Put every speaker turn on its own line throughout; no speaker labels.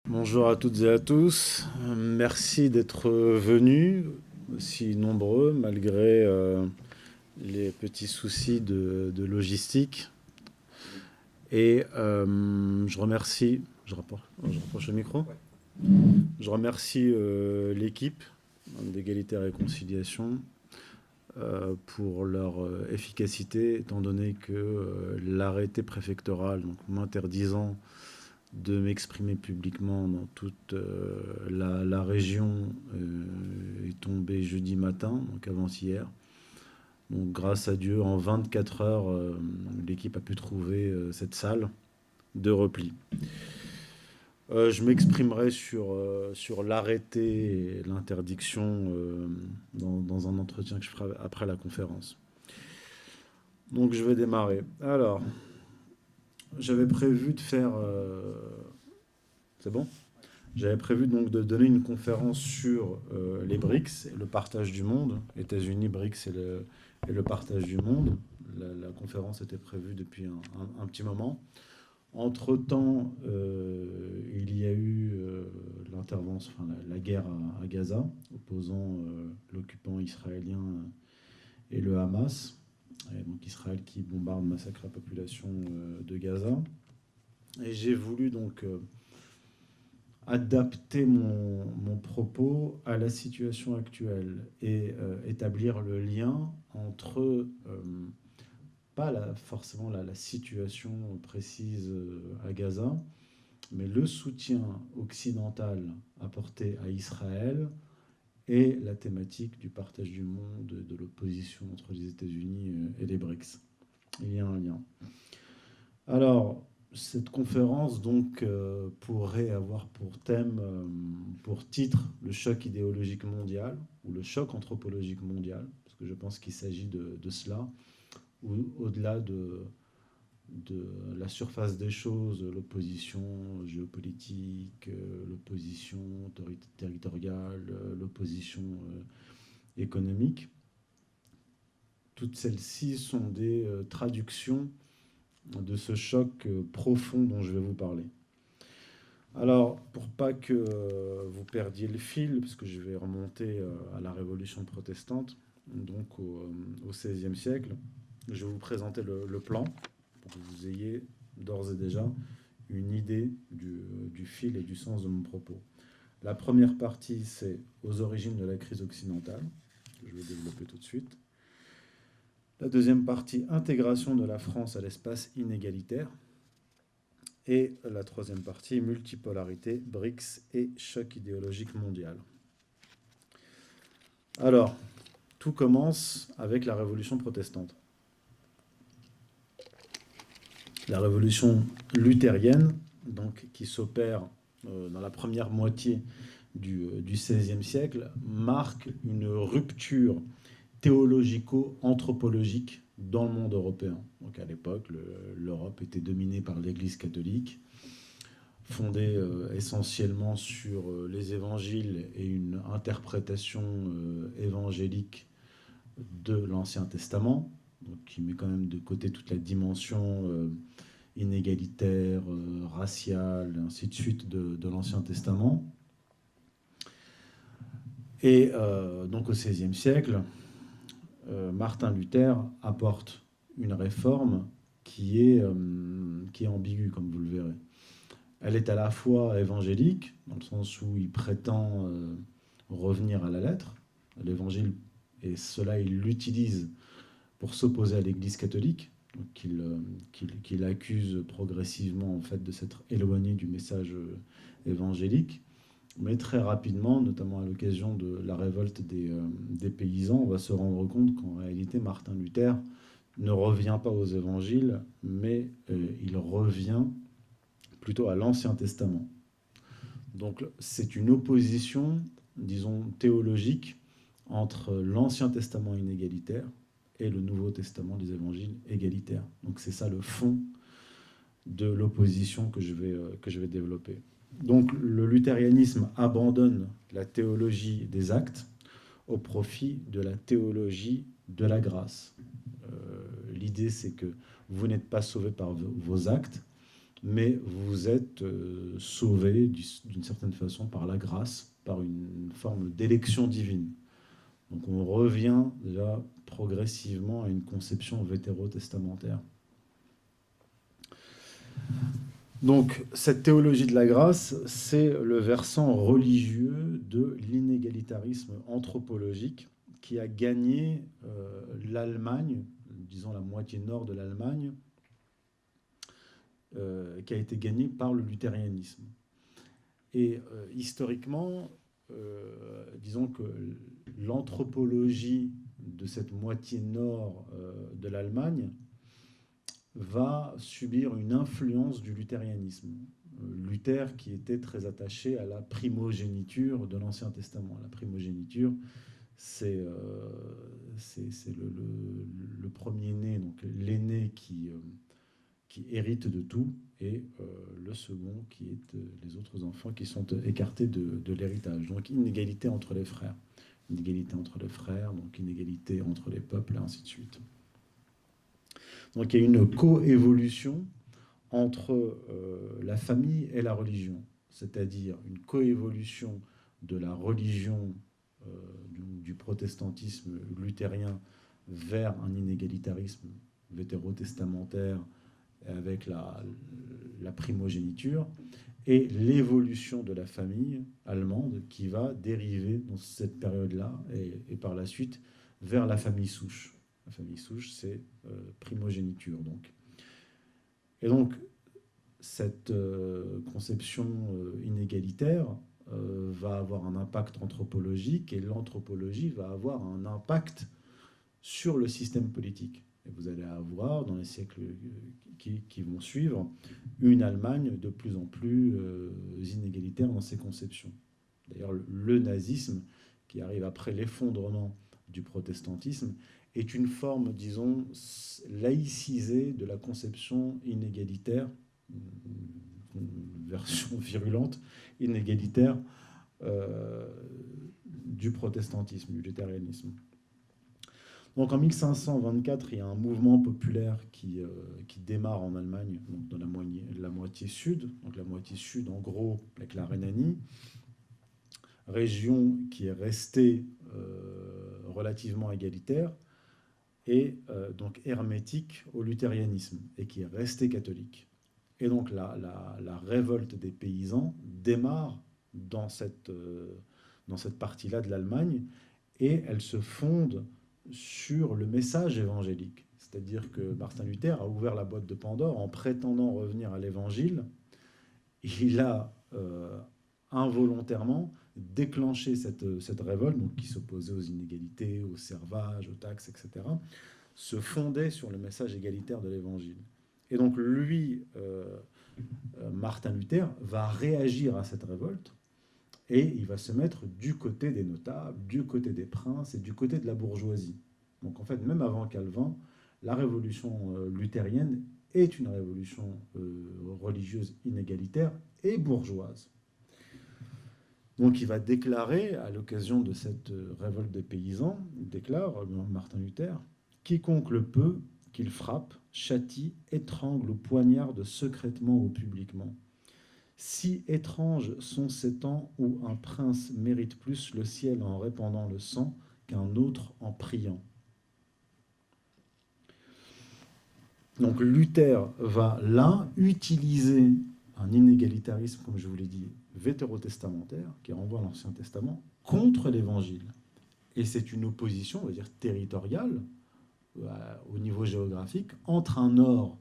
Bonjour à toutes et à tous. Merci d'être venus, aussi nombreux, malgré les petits soucis de logistique. Et je rapproche le micro. Je remercie l'équipe d'égalité et réconciliation pour leur efficacité, étant donné que l'arrêté préfectoral, donc m'interdisant de m'exprimer publiquement dans toute la région est tombé jeudi matin, donc avant-hier. Donc grâce à Dieu, en 24 heures, l'équipe a pu trouver cette salle de repli. Je m'exprimerai sur l'arrêté et l'interdiction dans un entretien que je ferai après la conférence. Donc je vais démarrer. Alors, j'avais prévu de faire... c'est bon? J'avais prévu donc de donner une conférence sur les BRICS, le partage du monde, États-Unis, BRICS et le partage du monde. La conférence était prévue depuis un petit moment. Entre-temps, il y a eu l'intervention, enfin, la guerre à Gaza, opposant l'occupant israélien et le Hamas. Et donc Israël qui bombarde, massacre la population de Gaza. Et j'ai voulu donc adapter mon propos à la situation actuelle et établir le lien entre, pas forcément la situation précise à Gaza, mais le soutien occidental apporté à Israël et la thématique du partage du monde, de l'opposition entre les États-Unis et les BRICS. Il y a un lien. Alors, cette conférence donc pourrait avoir pour thème, pour titre, le choc idéologique mondial ou le choc anthropologique mondial, parce que je pense qu'il s'agit de cela, ou au-delà de la surface des choses, l'opposition géopolitique, l'opposition territoriale, l'opposition économique. Toutes celles-ci sont des traductions de ce choc profond dont je vais vous parler. Alors, pour pas que vous perdiez le fil, parce que je vais remonter à la Révolution protestante, donc au XVIe siècle, je vais vous présenter le plan pour que vous ayez d'ores et déjà une idée du fil et du sens de mon propos. La première partie, c'est aux origines de la crise occidentale, que je vais développer tout de suite. La deuxième partie, intégration de la France à l'espace inégalitaire. Et la troisième partie, multipolarité, BRICS et choc idéologique mondial. Alors, tout commence avec la Révolution protestante. La révolution luthérienne, donc, qui s'opère dans la première moitié du XVIe siècle, marque une rupture théologico-anthropologique dans le monde européen. Donc à l'époque, l'Europe était dominée par l'Église catholique, fondée essentiellement sur les évangiles et une interprétation évangélique de l'Ancien Testament, donc qui met quand même de côté toute la dimension inégalitaire, raciale, ainsi de suite de l'Ancien Testament. Et donc au XVIe siècle, Martin Luther apporte une réforme qui est ambiguë, comme vous le verrez. Elle est à la fois évangélique, dans le sens où il prétend revenir à la lettre, l'évangile, et cela il l'utilise pour s'opposer à l'Église catholique, qu'il accuse progressivement en fait de s'être éloigné du message évangélique. Mais très rapidement, notamment à l'occasion de la révolte des paysans, on va se rendre compte qu'en réalité, Martin Luther ne revient pas aux évangiles, mais il revient plutôt à l'Ancien Testament. Donc c'est une opposition, disons, théologique entre l'Ancien Testament inégalitaire et le Nouveau Testament des évangiles égalitaires. Donc c'est ça le fond de l'opposition que je vais développer. Donc le luthérianisme abandonne la théologie des actes au profit de la théologie de la grâce. L'idée, c'est que vous n'êtes pas sauvé par vos actes, mais vous êtes sauvé d'une certaine façon par la grâce, par une forme d'élection divine. Donc on revient déjà progressivement à une conception vétérotestamentaire. Donc cette théologie de la grâce, c'est le versant religieux de l'inégalitarisme anthropologique qui a gagné l'Allemagne, disons la moitié nord de l'Allemagne, qui a été gagné par le luthérianisme. Et historiquement, disons que l'anthropologie de cette moitié nord de l'Allemagne va subir une influence du luthérianisme. Luther qui était très attaché à la primogéniture de l'Ancien Testament. La primogéniture, c'est le premier-né, donc l'aîné qui hérite de tout, et le second qui est les autres enfants qui sont écartés de l'héritage. Donc inégalité entre les frères. Inégalité entre les frères, donc inégalité entre les peuples, et ainsi de suite. Donc il y a une coévolution entre la famille et la religion, c'est-à-dire une coévolution de la religion du protestantisme luthérien vers un inégalitarisme vétérotestamentaire avec la primogéniture, et l'évolution de la famille allemande qui va dériver dans cette période-là et par la suite vers la famille souche. La famille souche, c'est primogéniture. Donc. Et donc, cette conception inégalitaire va avoir un impact anthropologique, et l'anthropologie va avoir un impact sur le système politique. Et vous allez avoir, dans les siècles qui vont suivre, une Allemagne de plus en plus inégalitaire dans ses conceptions. D'ailleurs, le nazisme, qui arrive après l'effondrement du protestantisme, est une forme, disons, laïcisée de la conception inégalitaire, une version virulente, inégalitaire du protestantisme, du luthérianisme. Donc en 1524, il y a un mouvement populaire qui démarre en Allemagne, donc dans la moitié sud, donc la moitié sud en gros avec la Rhénanie, région qui est restée relativement égalitaire, et donc hermétique au luthérianisme, et qui est restée catholique. Et donc la révolte des paysans démarre dans cette partie-là de l'Allemagne, et elle se fonde sur le message évangélique. C'est-à-dire que Martin Luther a ouvert la boîte de Pandore en prétendant revenir à l'évangile. Il a involontairement déclenché cette révolte, donc qui s'opposait aux inégalités, au servage, aux taxes, etc., se fondait sur le message égalitaire de l'évangile. Et donc lui, Martin Luther, va réagir à cette révolte, et il va se mettre du côté des notables, du côté des princes et du côté de la bourgeoisie. Donc en fait, même avant Calvin, la révolution luthérienne est une révolution religieuse inégalitaire et bourgeoise. Donc il va déclarer, à l'occasion de cette révolte des paysans, il déclare, Martin Luther, « Quiconque le peut, qu'il frappe, châtie, étrangle ou poignarde secrètement ou publiquement. Si étranges sont ces temps où un prince mérite plus le ciel en répandant le sang qu'un autre en priant. » Donc Luther va là utiliser un inégalitarisme, comme je vous l'ai dit, vétérotestamentaire, qui renvoie à l'Ancien Testament, contre l'Évangile. Et c'est une opposition, on va dire, territoriale, au niveau géographique, entre un nord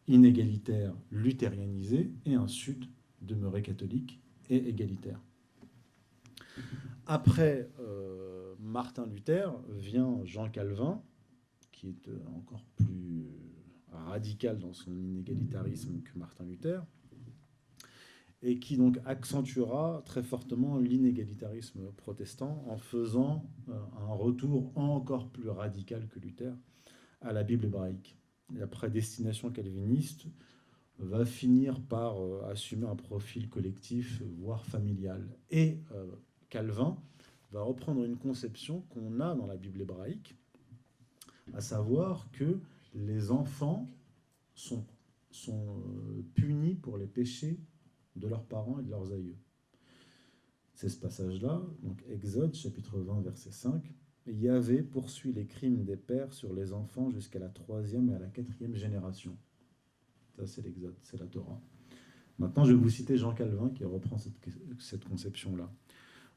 inégalitaire, luthérianisé, et un sud demeuré catholique et égalitaire. Après Martin Luther vient Jean Calvin, qui est encore plus radical dans son inégalitarisme que Martin Luther, et qui donc accentuera très fortement l'inégalitarisme protestant en faisant un retour encore plus radical que Luther à la Bible hébraïque. La prédestination calviniste va finir par assumer un profil collectif, voire familial. Et Calvin va reprendre une conception qu'on a dans la Bible hébraïque, à savoir que les enfants sont sont punis pour les péchés de leurs parents et de leurs aïeux. C'est ce passage-là, donc Exode, chapitre 20, verset 5. Yahvé poursuit les crimes des pères sur les enfants jusqu'à la 3e et à la 4e génération. Ça, c'est l'Exode, c'est la Torah. Maintenant, je vais vous citer Jean Calvin qui reprend cette conception-là.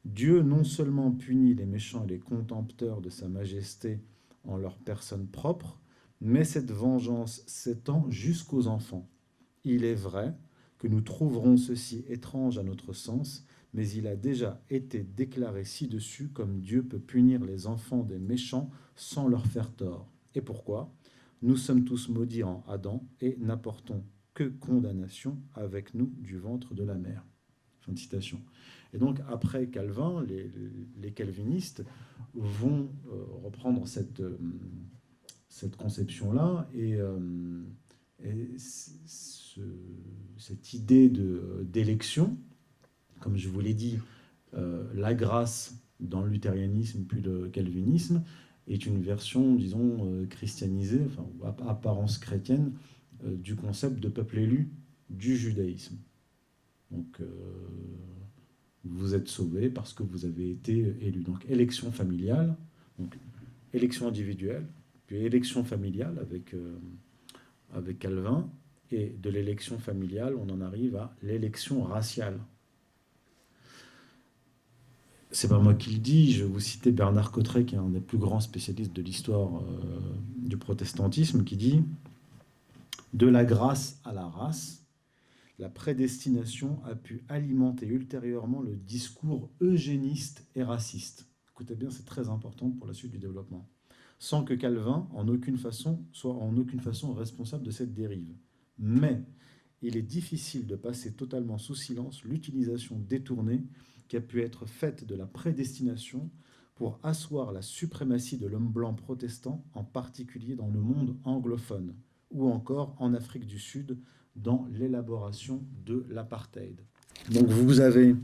Dieu non seulement punit les méchants et les contempteurs de sa majesté en leur personne propre, mais cette vengeance s'étend jusqu'aux enfants. Il est vrai que nous trouverons ceci étrange à notre sens, mais il a déjà été déclaré ci-dessus comme Dieu peut punir les enfants des méchants sans leur faire tort. Et pourquoi ? Nous sommes tous maudits en Adam et n'apportons que condamnation avec nous du ventre de la mère. Fin de citation. Et donc, après Calvin, les calvinistes vont reprendre cette conception-là et cette idée d'élection, comme je vous l'ai dit, la grâce dans le luthérianisme puis le calvinisme est une version, disons, christianisée, enfin, apparence chrétienne, du concept de peuple élu du judaïsme. Donc, vous êtes sauvé parce que vous avez été élu. Donc, élection familiale, donc élection individuelle, puis élection familiale avec Calvin, et de l'élection familiale, on en arrive à l'élection raciale. C'est pas moi qui le dis, je vais vous citer Bernard Cotteret, qui est un des plus grands spécialistes de l'histoire du protestantisme, qui dit « De la grâce à la race, la prédestination a pu alimenter ultérieurement le discours eugéniste et raciste. » Écoutez bien, c'est très important pour la suite du développement. Sans que Calvin, soit en aucune façon responsable de cette dérive. Mais il est difficile de passer totalement sous silence l'utilisation détournée qui a pu être faite de la prédestination pour asseoir la suprématie de l'homme blanc protestant, en particulier dans le monde anglophone, ou encore en Afrique du Sud, dans l'élaboration de l'apartheid. Donc vous avez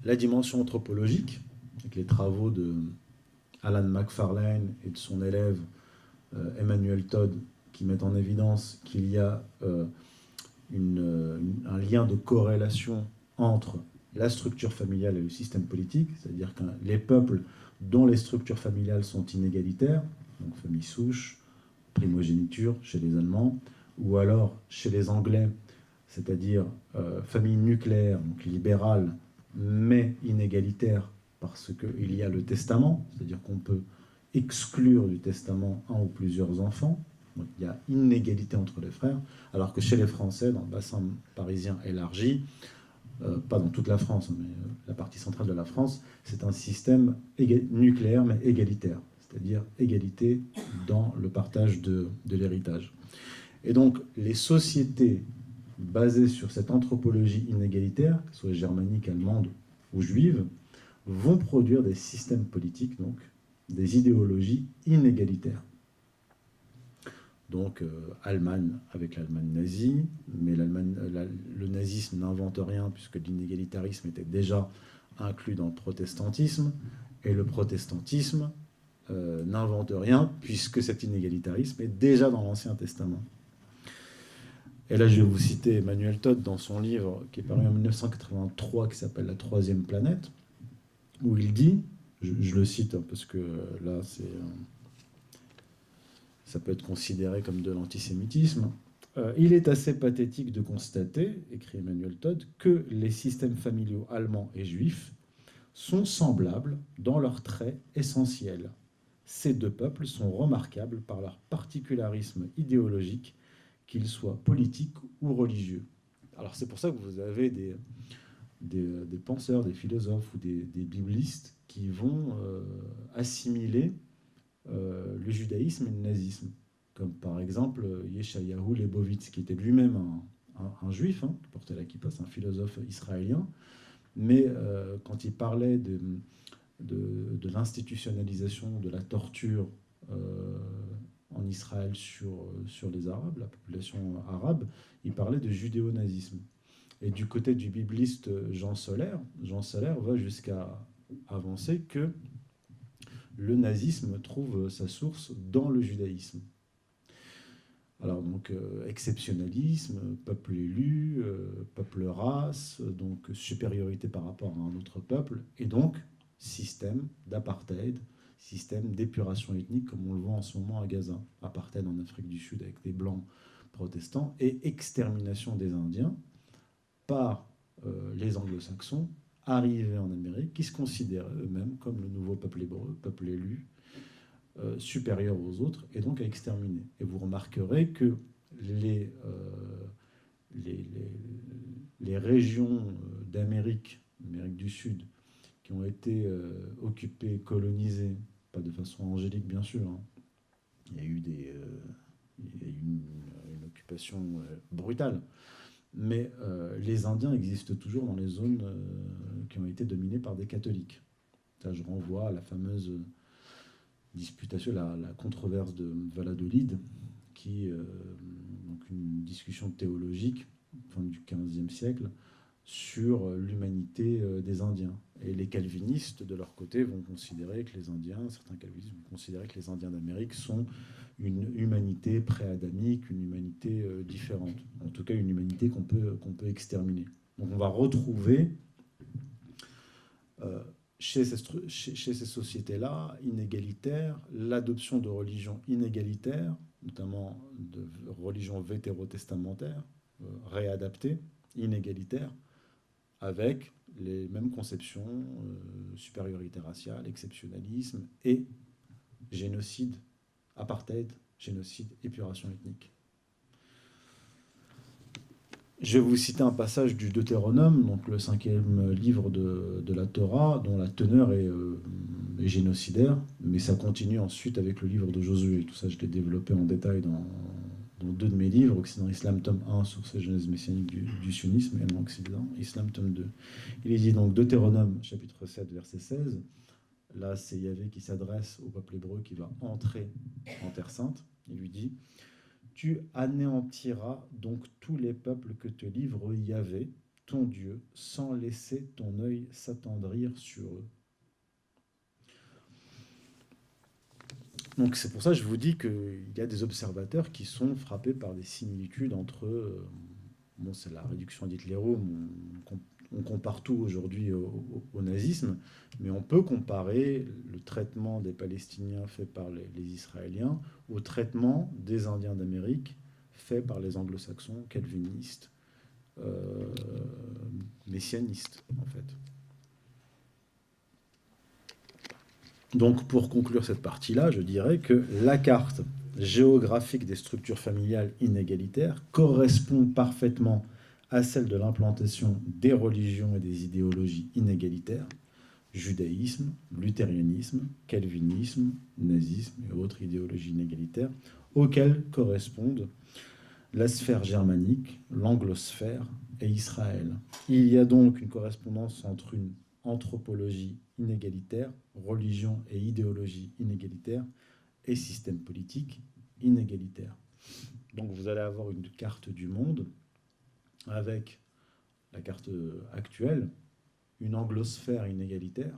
la dimension anthropologique, avec les travaux de Alan McFarlane et de son élève Emmanuel Todd, qui mettent en évidence qu'il y a un lien de corrélation entre la structure familiale et le système politique, c'est-à-dire que les peuples dont les structures familiales sont inégalitaires, donc famille souche, primogéniture chez les Allemands, ou alors chez les Anglais, c'est-à-dire famille nucléaire, donc libérale, mais inégalitaire, parce qu'il y a le testament, c'est-à-dire qu'on peut exclure du testament un ou plusieurs enfants, donc il y a inégalité entre les frères, alors que chez les Français, dans le bassin parisien élargi, pas dans toute la France, mais la partie centrale de la France, c'est un système nucléaire mais égalitaire, c'est-à-dire égalité dans le partage de l'héritage. Et donc les sociétés basées sur cette anthropologie inégalitaire, que ce soit germanique, allemande ou juive, vont produire des systèmes politiques, donc des idéologies inégalitaires. Donc Allemagne avec l'Allemagne nazie, mais le nazisme n'invente rien puisque l'inégalitarisme était déjà inclus dans le protestantisme, et le protestantisme n'invente rien puisque cet inégalitarisme est déjà dans l'Ancien Testament. Et là, je vais vous citer Emmanuel Todd dans son livre qui est paru en 1983, qui s'appelle « La troisième planète », où il dit, je le cite parce que là, ça peut être considéré comme de l'antisémitisme. Il est assez pathétique de constater, écrit Emmanuel Todd, que les systèmes familiaux allemands et juifs sont semblables dans leurs traits essentiels. Ces deux peuples sont remarquables par leur particularisme idéologique, qu'ils soient politiques ou religieux. Alors c'est pour ça que vous avez des penseurs, des philosophes ou des biblistes qui vont assimiler le judaïsme et le nazisme, comme par exemple Yeshayahu Leibovitz, qui était lui-même un juif, qui portait la kippa, un philosophe israélien, mais quand il parlait de l'institutionnalisation de la torture en Israël sur les Arabes, la population arabe, il parlait de judéo-nazisme. Et du côté du bibliste Jean Solaire va jusqu'à avancer que le nazisme trouve sa source dans le judaïsme. Alors donc exceptionnalisme, peuple élu, peuple race, donc supériorité par rapport à un autre peuple, et donc système d'apartheid, système d'épuration ethnique comme on le voit en ce moment à Gaza. Apartheid en Afrique du Sud avec des blancs protestants et extermination des Indiens par les anglo-saxons arrivés en Amérique qui se considèrent eux-mêmes comme le nouveau peuple hébreu, peuple élu, supérieur aux autres et donc à exterminer. Et vous remarquerez que les, les, les, les régions d'Amérique, d'Amérique du Sud, qui ont été occupées, colonisées, pas de façon angélique bien sûr, hein. Il y a eu, il y a eu une occupation brutale, mais les Indiens existent toujours dans les zones qui ont été dominées par des catholiques. Ça, je renvoie à la fameuse disputation, la controverse de Valladolid, qui donc une discussion théologique fin du XVe siècle sur l'humanité des Indiens. Et les calvinistes, de leur côté, vont considérer que les Indiens, certains calvinistes vont considérer que les Indiens d'Amérique sont une humanité pré-adamique, une humanité différente. En tout cas, une humanité qu'on peut exterminer. Donc on va retrouver chez ces sociétés-là, inégalitaires, l'adoption de religions inégalitaires, notamment de religions vétérotestamentaires, réadaptées, inégalitaires, avec les mêmes conceptions, supériorité raciale, exceptionnalisme et génocide, apartheid, génocide, épuration ethnique. Je vais vous citer un passage du Deutéronome, donc le 5e livre de la Torah, dont la teneur est génocidaire, mais ça continue ensuite avec le livre de Josué. Tout ça, je l'ai développé en détail dans 2 de mes livres, Occident Islam, tome 1, sur ces genèse messianique du sunnisme, et en Occident Islam, tome 2. Il est dit donc Deutéronome, chapitre 7, verset 16. Là, c'est Yahvé qui s'adresse au peuple hébreu qui va entrer en Terre Sainte. Il lui dit: tu anéantiras donc tous les peuples que te livre Yahvé, ton Dieu, sans laisser ton œil s'attendrir sur eux. Donc c'est pour ça que je vous dis qu'il y a des observateurs qui sont frappés par des similitudes entre... bon, c'est la réduction d'Hitlérum, on compare tout aujourd'hui au nazisme, mais on peut comparer le traitement des Palestiniens fait par les Israéliens au traitement des Indiens d'Amérique fait par les anglo-saxons, calvinistes, messianistes, en fait. Donc, pour conclure cette partie-là, je dirais que la carte géographique des structures familiales inégalitaires correspond parfaitement à celle de l'implantation des religions et des idéologies inégalitaires, judaïsme, luthérianisme, calvinisme, nazisme et autres idéologies inégalitaires, auxquelles correspondent la sphère germanique, l'anglosphère et Israël. Il y a donc une correspondance entre une anthropologie inégalitaire, religion et idéologie inégalitaire, et système politique inégalitaire. Donc vous allez avoir une carte du monde avec la carte actuelle, une anglosphère inégalitaire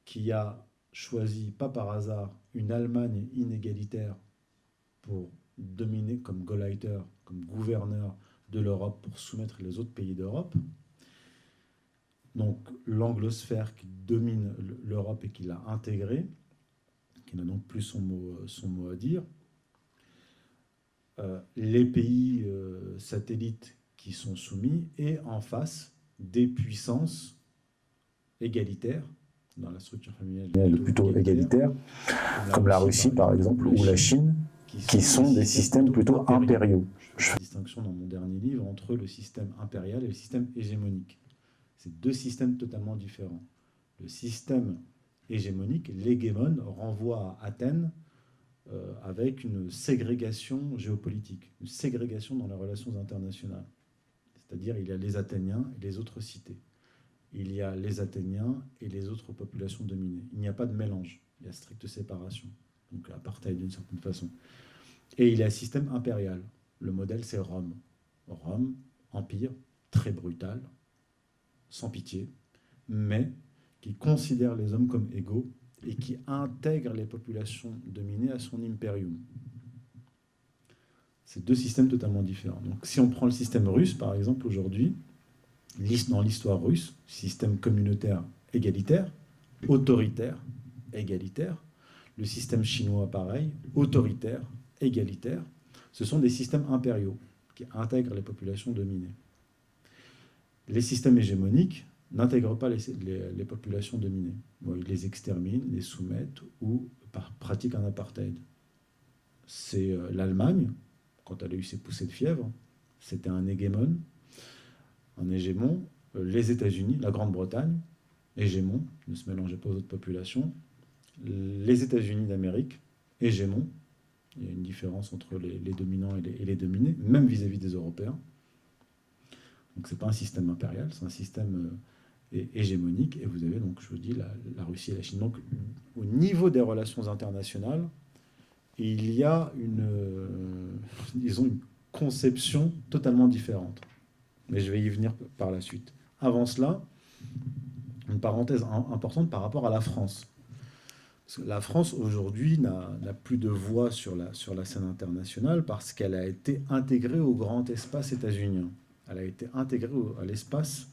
qui a choisi, pas par hasard, une Allemagne inégalitaire pour dominer comme Gauleiter, comme gouverneur de l'Europe pour soumettre les autres pays d'Europe. Donc l'anglosphère qui domine l'Europe et qui l'a intégrée, qui n'a donc plus son mot à dire. Les pays satellites qui sont soumis, et en face, des puissances égalitaires, dans la structure familiale plutôt égalitaire, comme la Russie par exemple, ou la Chine, qui sont des systèmes plutôt impériaux. Je fais la distinction dans mon dernier livre entre le système impérial et le système hégémonique. C'est 2 systèmes totalement différents. Le système hégémonique, l'hégémone, renvoie à Athènes avec une ségrégation géopolitique, une ségrégation dans les relations internationales. C'est-à-dire il y a les Athéniens et les autres cités. Il y a les Athéniens et les autres populations dominées. Il n'y a pas de mélange, il y a stricte séparation. Donc apartheid d'une certaine façon. Et il y a un système impérial. Le modèle, c'est Rome. Rome, empire, très brutal, sans pitié, mais qui considère les hommes comme égaux et qui intègre les populations dominées à son imperium. C'est deux systèmes totalement différents. Donc si on prend le système russe, par exemple, aujourd'hui, dans l'histoire russe, système communautaire égalitaire, autoritaire égalitaire, le système chinois, pareil, autoritaire, égalitaire, ce sont des systèmes impériaux qui intègrent les populations dominées. Les systèmes hégémoniques n'intègrent pas les populations dominées. Bon, ils les exterminent, les soumettent ou pratiquent un apartheid. C'est l'Allemagne, quand elle a eu ses poussées de fièvre, c'était un hégémon. Les États-Unis, la Grande-Bretagne, hégémon, ne se mélangeait pas aux autres populations. Les États-Unis d'Amérique, hégémon. Il y a une différence entre les dominants et les dominés, même vis-à-vis des Européens. Donc ce n'est pas un système impérial, c'est un système hégémonique. Et vous avez donc, je vous dis, la Russie et la Chine. Donc au niveau des relations internationales, il y a disons, une conception totalement différente. Mais je vais y venir par la suite. Avant cela, une parenthèse importante par rapport à la France. Parce que la France, aujourd'hui, n'a plus de voix sur la scène internationale parce qu'elle a été intégrée au grand espace états-unien. Elle a été intégrée à l'espace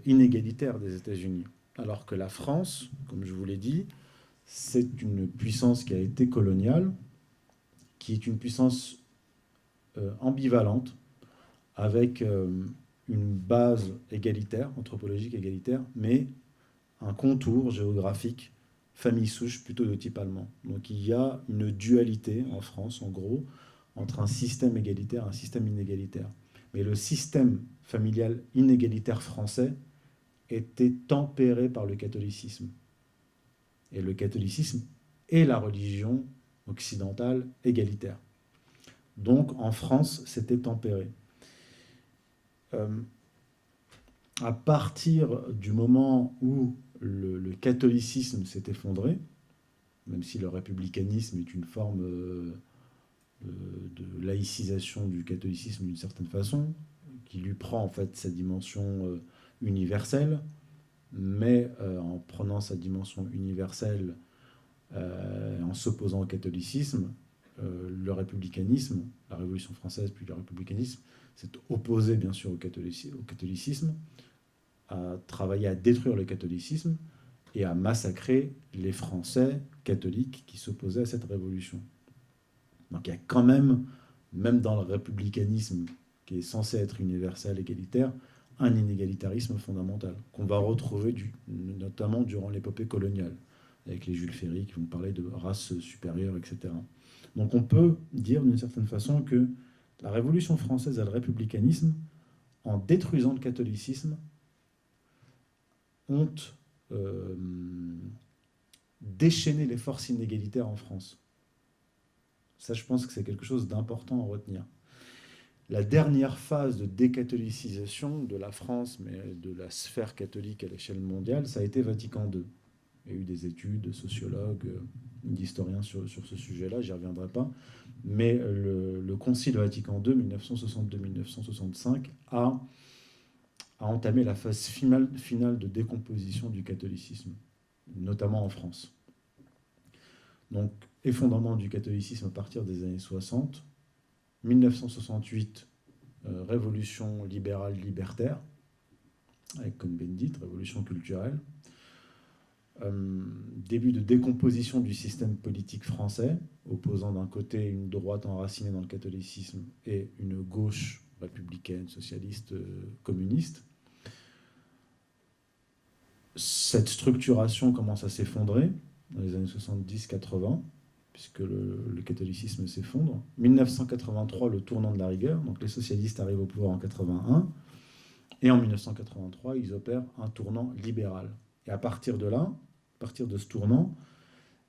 inégalitaire des États-Unis. Alors que la France, comme je vous l'ai dit, c'est une puissance qui a été coloniale, qui est une puissance ambivalente, avec une base égalitaire, anthropologique égalitaire, mais un contour géographique, famille souche plutôt de type allemand. Donc il y a une dualité en France, en gros, entre un système égalitaire et un système inégalitaire. Mais le système familial inégalitaire français était tempéré par le catholicisme. Et le catholicisme est la religion occidentale égalitaire. Donc en France, c'était tempéré. À partir du moment où le catholicisme s'est effondré, même si le républicanisme est une forme de laïcisation du catholicisme d'une certaine façon, qui lui prend en fait sa dimension universelle, mais en prenant sa dimension universelle, en s'opposant au catholicisme, le républicanisme, la Révolution française puis le républicanisme, s'est opposé bien sûr au catholicisme, a travaillé à détruire le catholicisme et à massacrer les Français catholiques qui s'opposaient à cette révolution. Donc il y a quand même dans le républicanisme, qui est censé être universel, égalitaire, un inégalitarisme fondamental, qu'on va retrouver notamment durant l'épopée coloniale, avec les Jules Ferry qui vont parler de race supérieure, etc. Donc on peut dire d'une certaine façon que la Révolution française et le républicanisme, en détruisant le catholicisme, ont déchaîné les forces inégalitaires en France. Ça, je pense que c'est quelque chose d'important à retenir. La dernière phase de décatholicisation de la France, mais de la sphère catholique à l'échelle mondiale, ça a été Vatican II. Il y a eu des études de sociologues, d'historiens sur ce sujet-là, j'y reviendrai pas. Mais le Concile Vatican II, 1962-1965, a entamé la phase finale de décomposition du catholicisme, notamment en France. Donc, effondrement du catholicisme à partir des années 60, 1968, révolution libérale libertaire, avec Cohn-Bendit, révolution culturelle, début de décomposition du système politique français, opposant d'un côté une droite enracinée dans le catholicisme et une gauche républicaine, socialiste, communiste. Cette structuration commence à s'effondrer dans les années 70-80, puisque le catholicisme s'effondre. 1983, le tournant de la rigueur, donc les socialistes arrivent au pouvoir en 81, et en 1983, ils opèrent un tournant libéral. Et à partir de là, à partir de ce tournant,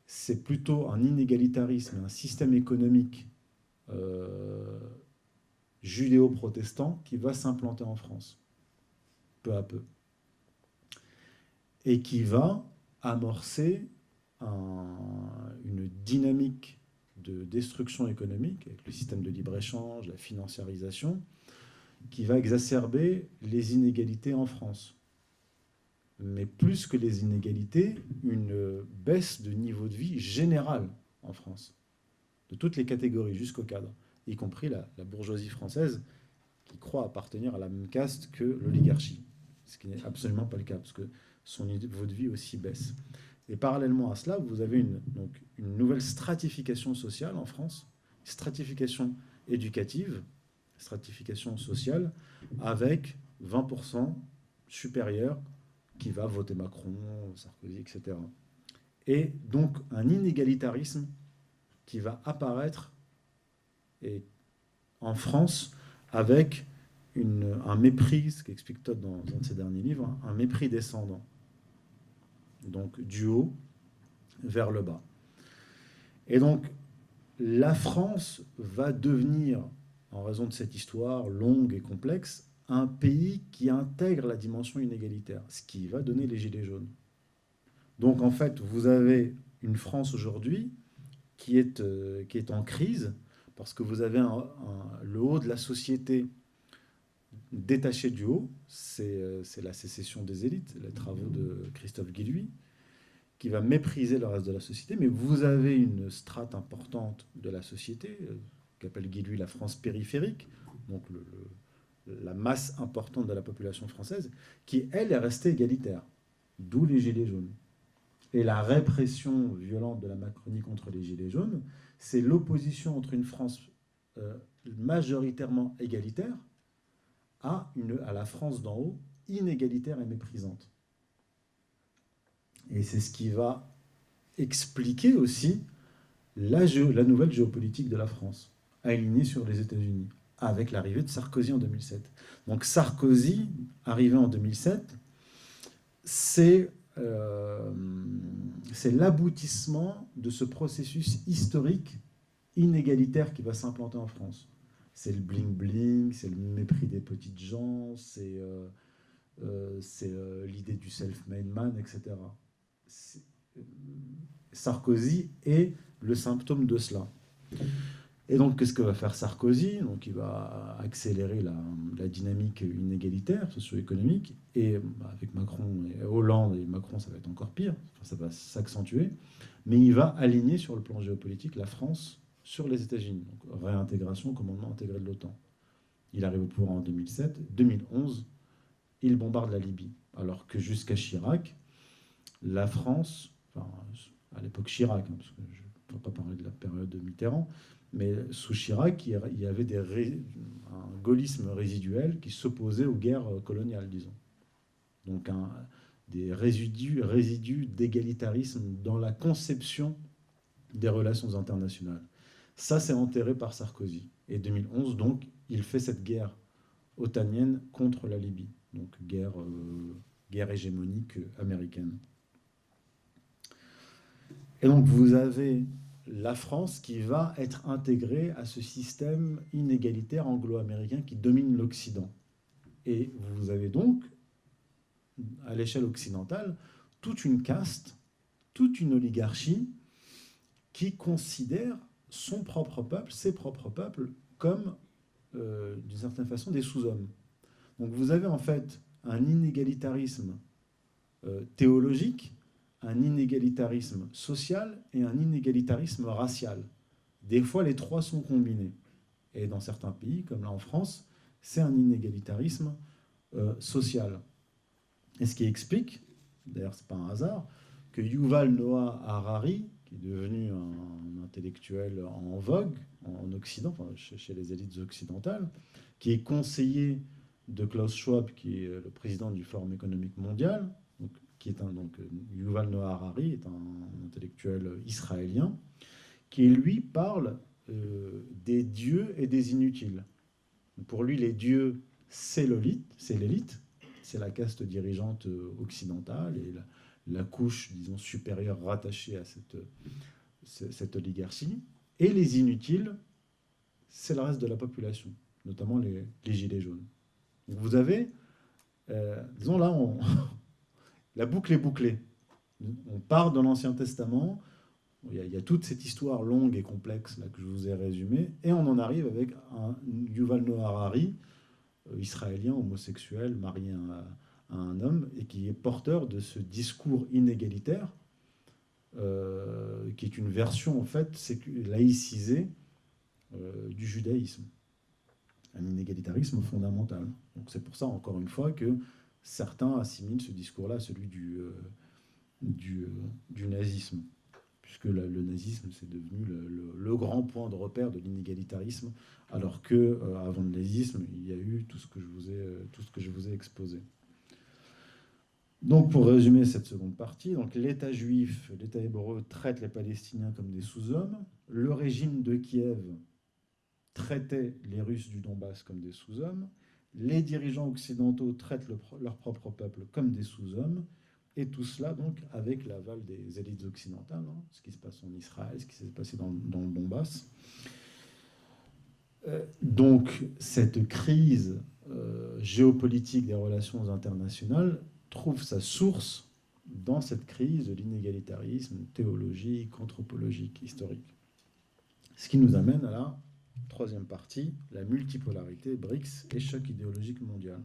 c'est plutôt un inégalitarisme, un système économique judéo-protestant qui va s'implanter en France, peu à peu, et qui va amorcer une dynamique de destruction économique avec le système de libre-échange, la financiarisation, qui va exacerber les inégalités en France. Mais plus que les inégalités, une baisse de niveau de vie générale en France, de toutes les catégories jusqu'au cadre. y compris la bourgeoisie française, qui croit appartenir à la même caste que l'oligarchie, ce qui n'est absolument pas le cas, parce que son niveau de vie aussi baisse. Et parallèlement à cela, vous avez donc une nouvelle stratification sociale en France, stratification éducative, stratification sociale, avec 20% supérieur qui va voter Macron, Sarkozy, etc. Et donc un inégalitarisme qui va apparaître et, en France avec un mépris, ce qu'explique Todd dans un de ses derniers livres, hein, un mépris descendant. Donc du haut vers le bas. Et donc la France va devenir, en raison de cette histoire longue et complexe, un pays qui intègre la dimension inégalitaire, ce qui va donner les Gilets jaunes. Donc en fait, vous avez une France aujourd'hui qui est en crise, parce que vous avez le haut de la société détaché du haut, c'est la sécession des élites, les travaux de Christophe Guilluy, qui va mépriser le reste de la société, mais vous avez une strate importante de la société, qu'appelle Guilluy la France périphérique, donc la masse importante de la population française, qui, elle, est restée égalitaire, d'où les Gilets jaunes. Et la répression violente de la Macronie contre les Gilets jaunes, c'est l'opposition entre une France majoritairement égalitaire à la France d'en haut, inégalitaire et méprisante. Et c'est ce qui va expliquer aussi la nouvelle géopolitique de la France, alignée sur les États-Unis, avec l'arrivée de Sarkozy en 2007. Donc Sarkozy, arrivé en 2007, c'est l'aboutissement de ce processus historique inégalitaire qui va s'implanter en France. C'est le bling-bling, c'est le mépris des petites gens, c'est l'idée du self-made man, etc. Sarkozy est le symptôme de cela. Et donc, qu'est-ce que va faire Sarkozy? Donc, il va accélérer la dynamique inégalitaire, socio-économique, et avec Macron et Hollande et Macron, ça va être encore pire, enfin, ça va s'accentuer, mais il va aligner sur le plan géopolitique la France sur les États-Unis. Donc, réintégration, commandement intégré de l'OTAN. Il arrive au pouvoir en 2007. 2011, il bombarde la Libye, alors que jusqu'à Chirac, la France, enfin, à l'époque Chirac, hein, parce que je ne peux pas parler de la période de Mitterrand, mais sous Chirac, il y avait un gaullisme résiduel qui s'opposait aux guerres coloniales, disons. Donc des résidus d'égalitarisme dans la conception des relations internationales. Ça, c'est enterré par Sarkozy. Et 2011, donc, il fait cette guerre otanienne contre la Libye. Donc, guerre hégémonique américaine. Et donc, vous avez la France qui va être intégrée à ce système inégalitaire anglo-américain qui domine l'Occident. Et vous avez donc, à l'échelle occidentale, toute une caste, toute une oligarchie qui considère son propre peuple, ses propres peuples, comme, d'une certaine façon, des sous-hommes. Donc vous avez en fait un inégalitarisme théologique, un inégalitarisme social et un inégalitarisme racial. Des fois, les trois sont combinés. Et dans certains pays, comme là en France, c'est un inégalitarisme social. Et ce qui explique, d'ailleurs c'est pas un hasard, que Yuval Noah Harari, qui est devenu un intellectuel en vogue en Occident, enfin, chez les élites occidentales, qui est conseiller de Klaus Schwab, qui est le président du Forum économique mondial, Yuval Noah Harari est un intellectuel israélien, qui lui parle des dieux et des inutiles. Pour lui, les dieux, c'est l'élite, c'est la caste dirigeante occidentale et la couche, disons, supérieure rattachée à cette oligarchie. Et les inutiles, c'est le reste de la population, notamment les gilets jaunes. Donc vous avez, disons là, la boucle est bouclée. On part de l'Ancien Testament, il y a toute cette histoire longue et complexe là, que je vous ai résumée, et on en arrive avec un Yuval Noah Harari, israélien, homosexuel, marié à un homme, et qui est porteur de ce discours inégalitaire, qui est une version, en fait, laïcisée du judaïsme. Un inégalitarisme fondamental. Donc c'est pour ça, encore une fois, que certains assimilent ce discours-là à celui du nazisme, puisque le nazisme, c'est devenu le grand point de repère de l'inégalitarisme, alors que avant le nazisme, il y a eu tout ce que je vous ai exposé. Donc, pour résumer cette seconde partie, donc l'État juif, l'État hébreu traite les Palestiniens comme des sous-hommes. Le régime de Kiev traitait les Russes du Donbass comme des sous-hommes. Les dirigeants occidentaux traitent leur propre peuple comme des sous-hommes. Et tout cela, donc, avec l'aval des élites occidentales, hein, ce qui se passe en Israël, ce qui s'est passé dans le Donbass. Donc, cette crise géopolitique des relations internationales trouve sa source dans cette crise de l'inégalitarisme théologique, anthropologique, historique. Ce qui nous amène à la troisième partie, la multipolarité, BRICS et choc idéologique mondial.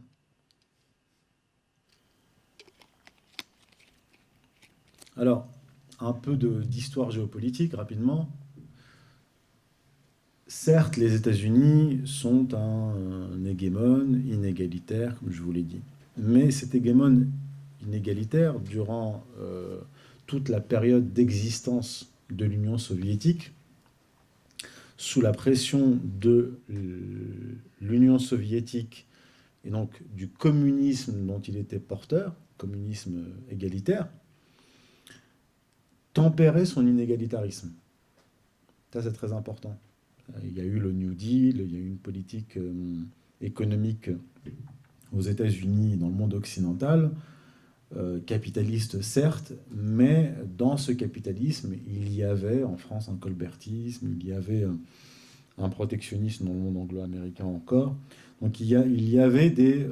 Alors, un peu d'histoire géopolitique, rapidement. Certes, les États-Unis sont un hégémone inégalitaire, comme je vous l'ai dit. Mais cet hégémone inégalitaire, durant toute la période d'existence de l'Union soviétique, sous la pression de l'Union soviétique et donc du communisme dont il était porteur, communisme égalitaire, tempérait son inégalitarisme. Ça, c'est très important. Il y a eu le New Deal, il y a eu une politique économique aux États-Unis et dans le monde occidental, capitaliste certes, mais dans ce capitalisme, il y avait en France un colbertisme, il y avait un protectionnisme dans le monde anglo-américain encore. Donc il y avait des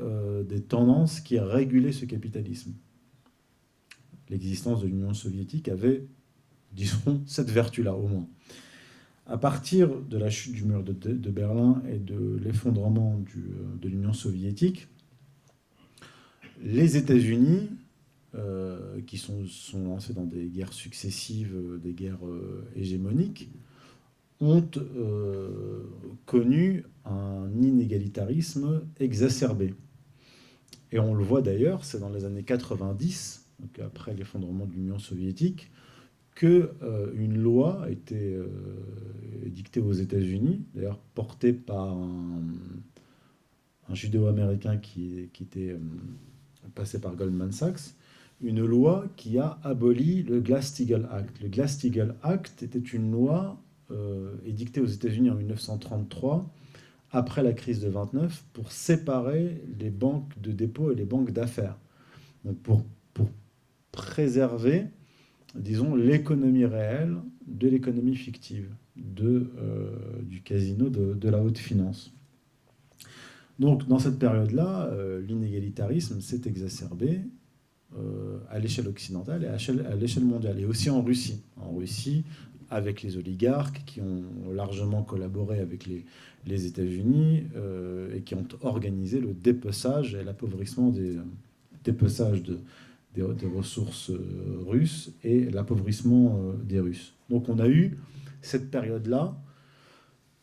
tendances qui régulaient ce capitalisme. L'existence de l'Union soviétique avait, disons, cette vertu-là au moins. À partir de la chute du mur de Berlin et de l'effondrement de l'Union soviétique, les États-Unis, qui sont lancés dans des guerres successives, des guerres hégémoniques, ont connu un inégalitarisme exacerbé. Et on le voit d'ailleurs, c'est dans les années 90, donc après l'effondrement de l'Union soviétique, qu'une loi a été dictée aux États-Unis, d'ailleurs portée par un judéo-américain qui était passé par Goldman Sachs, une loi qui a aboli le Glass-Steagall Act. Le Glass-Steagall Act était une loi édictée aux États-Unis en 1933, après la crise de 29, pour séparer les banques de dépôt et les banques d'affaires. Donc pour préserver, disons, l'économie réelle de l'économie fictive, du casino de la haute finance. Donc, dans cette période-là, l'inégalitarisme s'est exacerbé à l'échelle occidentale et à l'échelle mondiale, et aussi en Russie. En Russie, avec les oligarques qui ont largement collaboré avec les États-Unis et qui ont organisé le dépeçage et l'appauvrissement des ressources russes et l'appauvrissement des Russes. Donc on a eu cette période-là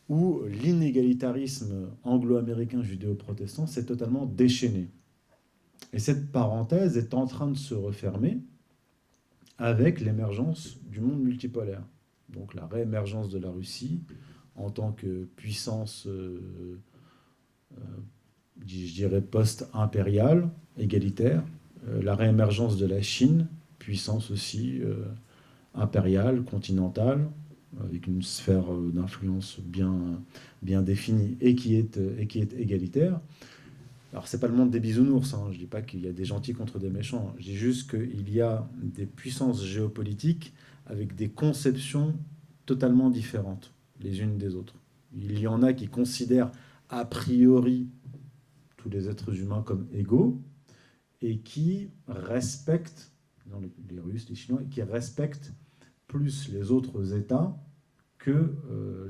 où l'inégalitarisme anglo-américain judéo-protestant s'est totalement déchaîné. Et cette parenthèse est en train de se refermer avec l'émergence du monde multipolaire. Donc la réémergence de la Russie en tant que puissance, je dirais, post-impériale, égalitaire, la réémergence de la Chine, puissance aussi impériale, continentale, avec une sphère d'influence bien définie et qui est égalitaire. Alors, ce n'est pas le monde des bisounours, hein. Je ne dis pas qu'il y a des gentils contre des méchants. Je dis juste qu'il y a des puissances géopolitiques avec des conceptions totalement différentes les unes des autres. Il y en a qui considèrent a priori tous les êtres humains comme égaux et qui respectent, les Russes, les Chinois, qui respectent plus les autres États que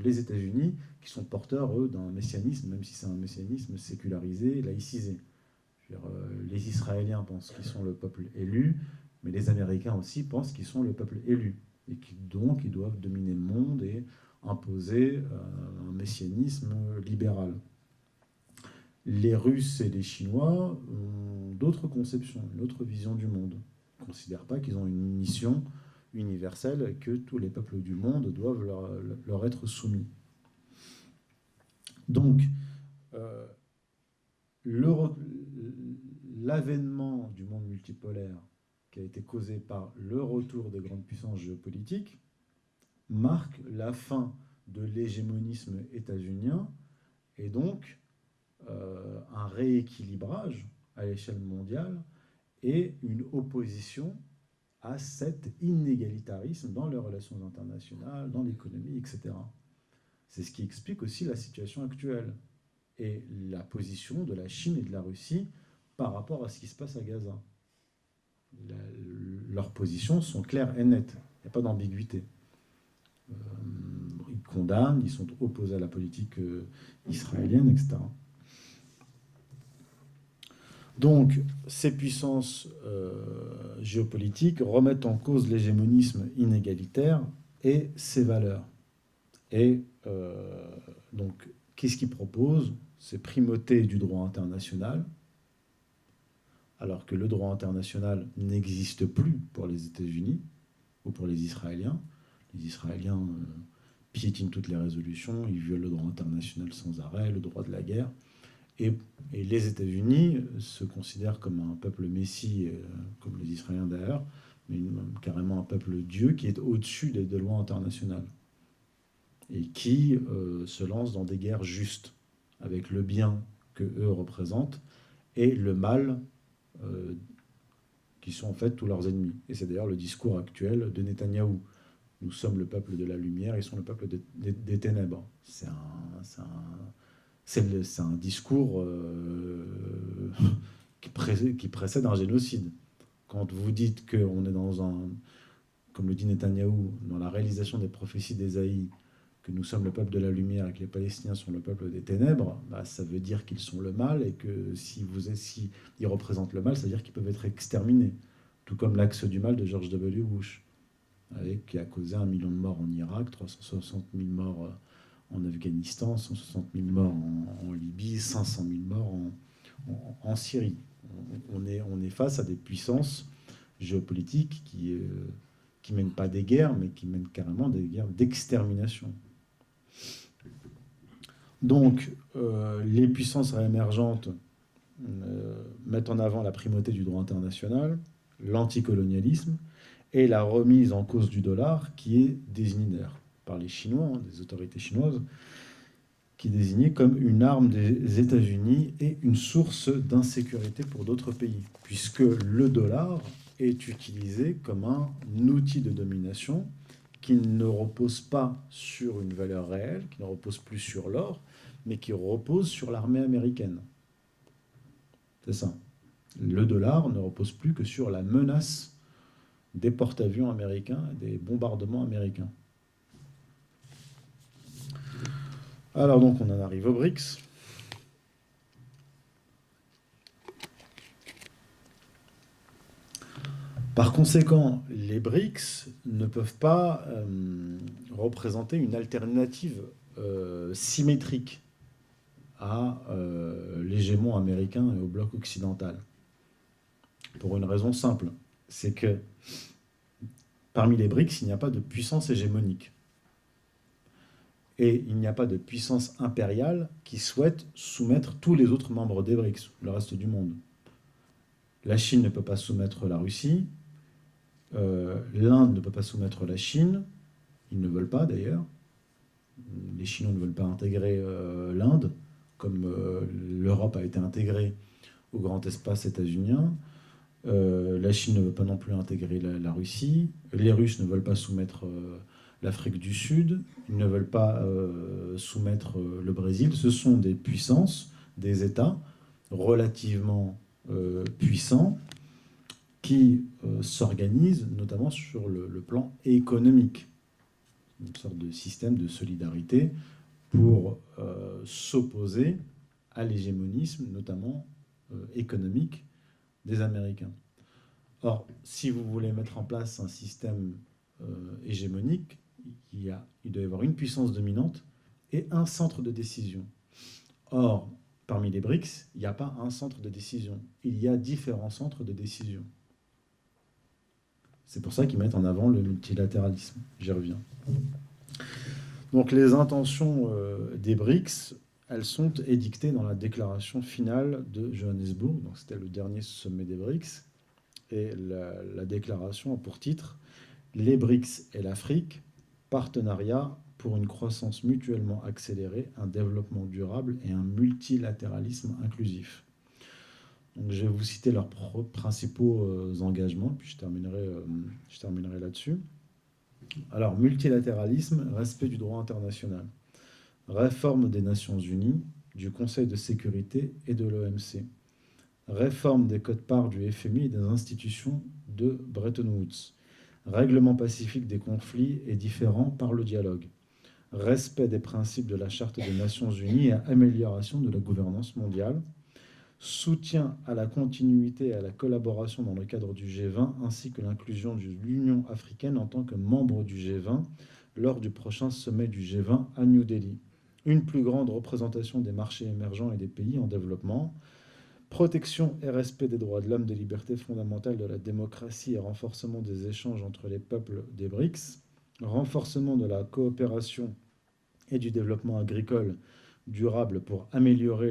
les États-Unis, qui sont porteurs, eux, d'un messianisme, même si c'est un messianisme sécularisé, laïcisé. Les Israéliens pensent qu'ils sont le peuple élu, mais les Américains aussi pensent qu'ils sont le peuple élu, et donc ils doivent dominer le monde et imposer un messianisme libéral. Les Russes et les Chinois ont d'autres conceptions, une autre vision du monde. Ils ne considèrent pas qu'ils ont une mission universelle et que tous les peuples du monde doivent leur être soumis. Donc, l'avènement du monde multipolaire qui a été causé par le retour des grandes puissances géopolitiques marque la fin de l'hégémonisme états-unien et donc un rééquilibrage à l'échelle mondiale et une opposition à cet inégalitarisme dans les relations internationales, dans l'économie, etc. C'est ce qui explique aussi la situation actuelle et la position de la Chine et de la Russie par rapport à ce qui se passe à Gaza. Leurs positions sont claires et nettes. Il n'y a pas d'ambiguïté. Ils condamnent, ils sont opposés à la politique israélienne, etc. Donc, ces puissances géopolitiques remettent en cause l'hégémonisme inégalitaire et ses valeurs. Et donc, qu'est-ce qu'ils proposent? C'est primauté du droit international, alors que le droit international n'existe plus pour les États-Unis ou pour les Israéliens. Les Israéliens piétinent toutes les résolutions, ils violent le droit international sans arrêt, le droit de la guerre. Et les États-Unis se considèrent comme un peuple messie, comme les Israéliens d'ailleurs, mais carrément un peuple Dieu qui est au-dessus des lois internationales et qui se lance dans des guerres justes, avec le bien que eux représentent et le mal qui sont en fait tous leurs ennemis. Et c'est d'ailleurs le discours actuel de Netanyahou. Nous sommes le peuple de la lumière, ils sont le peuple des ténèbres. C'est un discours qui précède un génocide. Quand vous dites qu'on est dans comme le dit Netanyahou, dans la réalisation des prophéties d'Ésaïe, que nous sommes le peuple de la lumière et que les Palestiniens sont le peuple des ténèbres, bah, ça veut dire qu'ils sont le mal et que si ils représentent le mal, ça veut dire qu'ils peuvent être exterminés. Tout comme l'axe du mal de George W. Bush, qui a causé 1 million de morts en Irak, 360 000 morts en Afghanistan, 160 000 morts en Libye, 500 000 morts en Syrie. On est face à des puissances géopolitiques qui mènent pas des guerres, mais qui mènent carrément des guerres d'extermination. Donc, les puissances réémergentes mettent en avant la primauté du droit international, l'anticolonialisme et la remise en cause du dollar qui est désigné par les Chinois, des autorités chinoises, qui est désigné comme une arme des États-Unis et une source d'insécurité pour d'autres pays, puisque le dollar est utilisé comme un outil de domination qui ne repose pas sur une valeur réelle, qui ne repose plus sur l'or, mais qui repose sur l'armée américaine. C'est ça. Le dollar ne repose plus que sur la menace des porte-avions américains et des bombardements américains. Alors donc on en arrive aux BRICS. Par conséquent, les BRICS ne peuvent pas représenter une alternative symétrique à l'hégémon américain et au bloc occidental. Pour une raison simple, c'est que parmi les BRICS, il n'y a pas de puissance hégémonique. Et il n'y a pas de puissance impériale qui souhaite soumettre tous les autres membres des BRICS, le reste du monde. La Chine ne peut pas soumettre la Russie, l'Inde ne peut pas soumettre la Chine, ils ne veulent pas d'ailleurs. Les Chinois ne veulent pas intégrer l'Inde, comme l'Europe a été intégrée au grand espace états-unien. La Chine ne veut pas non plus intégrer la Russie. Les Russes ne veulent pas soumettre l'Afrique du Sud. Ils ne veulent pas soumettre le Brésil. Ce sont des puissances, des États relativement puissants qui s'organisent notamment sur le plan économique. Une sorte de système de solidarité pour s'opposer à l'hégémonisme, notamment économique, des Américains. Or, si vous voulez mettre en place un système hégémonique, il doit y avoir une puissance dominante et un centre de décision. Or, parmi les BRICS, il n'y a pas un centre de décision. Il y a différents centres de décision. C'est pour ça qu'ils mettent en avant le multilatéralisme. J'y reviens. Donc les intentions des BRICS, elles sont édictées dans la déclaration finale de Johannesburg. Donc c'était le dernier sommet des BRICS. Et la déclaration a pour titre « Les BRICS et l'Afrique, partenariat pour une croissance mutuellement accélérée, un développement durable et un multilatéralisme inclusif ». Donc, je vais vous citer leurs principaux engagements, puis je terminerai là-dessus. Alors, multilatéralisme, respect du droit international, réforme des Nations Unies, du Conseil de sécurité et de l'OMC, réforme des quotes-parts du FMI et des institutions de Bretton Woods, règlement pacifique des conflits et différends par le dialogue, respect des principes de la Charte des Nations Unies et amélioration de la gouvernance mondiale, soutien à la continuité et à la collaboration dans le cadre du G20, ainsi que l'inclusion de l'Union africaine en tant que membre du G20 lors du prochain sommet du G20 à New Delhi. Une plus grande représentation des marchés émergents et des pays en développement, protection et respect des droits de l'homme, des libertés fondamentales, de la démocratie et renforcement des échanges entre les peuples des BRICS, renforcement de la coopération et du développement agricole durable pour améliorer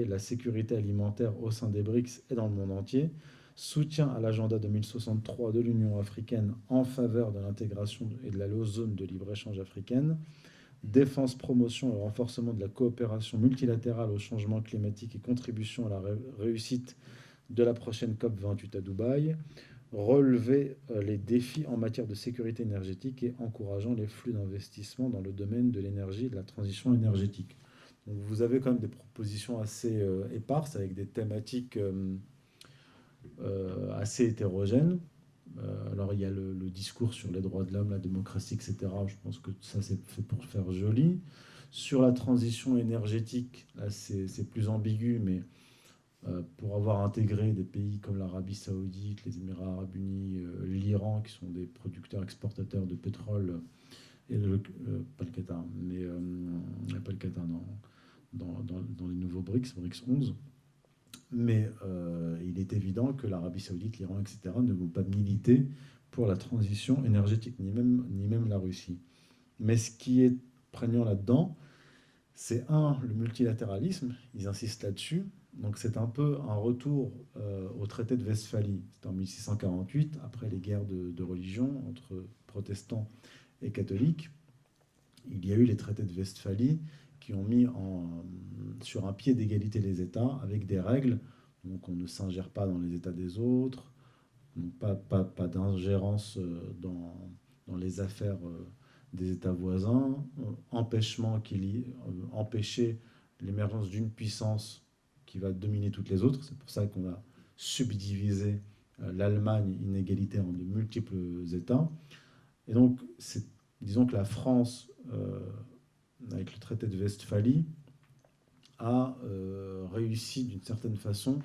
la sécurité alimentaire au sein des BRICS et dans le monde entier, soutien à l'agenda 2063 de l'Union africaine en faveur de l'intégration et de la zone de libre-échange africaine, défense, promotion et renforcement de la coopération multilatérale au changement climatique et contribution à la réussite de la prochaine COP28 à Dubaï, relever les défis en matière de sécurité énergétique et encourageant les flux d'investissement dans le domaine de l'énergie et de la transition énergétique. Donc vous avez quand même des propositions assez éparses avec des thématiques assez hétérogènes. Alors il y a le discours sur les droits de l'homme, la démocratie, etc. Je pense que ça c'est fait pour faire joli. Sur la transition énergétique, là c'est plus ambigu, mais pour avoir intégré des pays comme l'Arabie Saoudite, les Émirats Arabes Unis, l'Iran, qui sont des producteurs exportateurs de pétrole, et pas le Qatar, mais pas le Qatar, non, dans les nouveaux BRICS, BRICS 11. Mais il est évident que l'Arabie Saoudite, l'Iran, etc. ne vont pas militer pour la transition énergétique, ni même la Russie. Mais ce qui est prégnant là-dedans, c'est le multilatéralisme, ils insistent là-dessus. Donc c'est un peu un retour au traité de Westphalie. C'était en 1648, après les guerres de religion entre protestants et catholiques. Il y a eu les traités de Westphalie qui ont mis sur un pied d'égalité les États avec des règles. Donc on ne s'ingère pas dans les États des autres, donc pas d'ingérence dans les affaires des États voisins, empêcher l'émergence d'une puissance qui va dominer toutes les autres. C'est pour ça qu'on a subdivisé l'Allemagne inégalitaire en de multiples États. Et donc, disons que la France, avec le traité de Westphalie, a réussi d'une certaine façon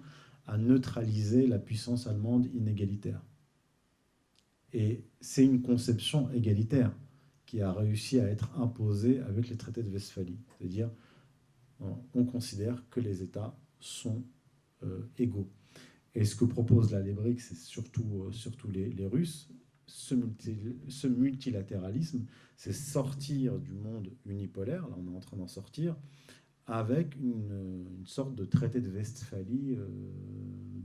à neutraliser la puissance allemande inégalitaire. Et c'est une conception égalitaire qui a réussi à être imposée avec les traités de Westphalie. C'est-à-dire, on considère que les États sont égaux. Et ce que proposent là les BRICS, c'est surtout les Russes, ce multilatéralisme, c'est sortir du monde unipolaire, là on est en train d'en sortir, avec une sorte de traité de Westphalie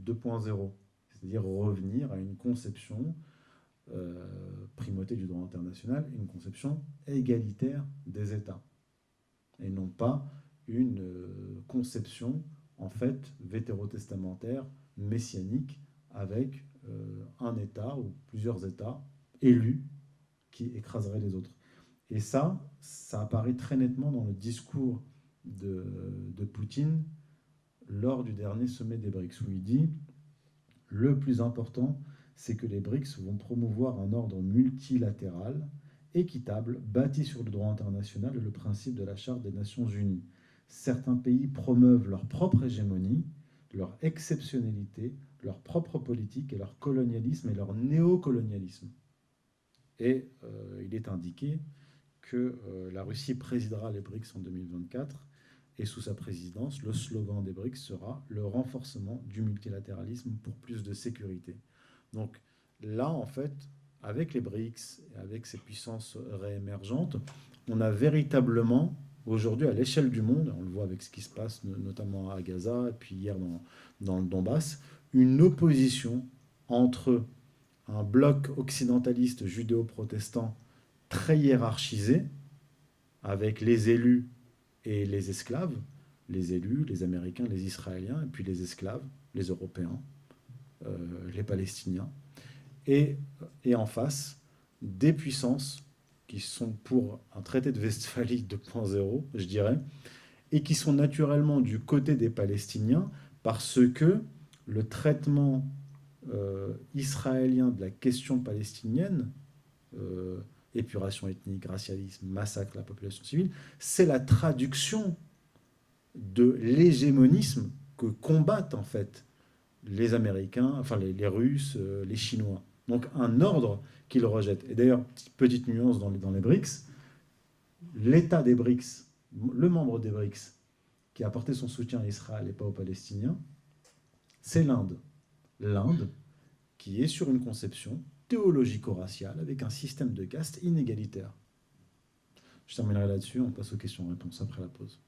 2.0, c'est-à-dire revenir à une conception primauté du droit international, une conception égalitaire des États, et non pas une conception en fait vétérotestamentaire, messianique, avec un État ou plusieurs États élus qui écraseraient les autres. Et ça apparaît très nettement dans le discours de Poutine lors du dernier sommet des BRICS, où il dit « Le plus important, c'est que les BRICS vont promouvoir un ordre multilatéral, équitable, bâti sur le droit international et le principe de la Charte des Nations Unies. Certains pays promeuvent leur propre hégémonie, leur exceptionnalité, leur propre politique et leur colonialisme et leur néocolonialisme. » Et il est indiqué que la Russie présidera les BRICS en 2024. Et sous sa présidence, le slogan des BRICS sera le renforcement du multilatéralisme pour plus de sécurité. Donc là, en fait, avec les BRICS et avec ces puissances réémergentes, on a véritablement, aujourd'hui, à l'échelle du monde, on le voit avec ce qui se passe notamment à Gaza et puis hier dans le Donbass, une opposition entre un bloc occidentaliste judéo-protestant très hiérarchisé, avec les élus et les esclaves, les élus, les Américains, les Israéliens, et puis les esclaves, les Européens, les Palestiniens, et, et en face, des puissances qui sont pour un traité de Westphalie 2.0, je dirais, et qui sont naturellement du côté des Palestiniens parce que le traitement israélien de la question palestinienne, épuration ethnique, racialisme, massacre de la population civile, c'est la traduction de l'hégémonisme que combattent en fait les Américains, enfin les Russes, les Chinois. Donc un ordre qu'ils rejettent. Et d'ailleurs, petite nuance dans les BRICS, l'État des BRICS, le membre des BRICS qui a apporté son soutien à Israël et pas aux Palestiniens, c'est l'Inde. L'Inde qui est sur une conception théologico-raciale avec un système de caste inégalitaire. Je terminerai là-dessus, on passe aux questions-réponses après la pause.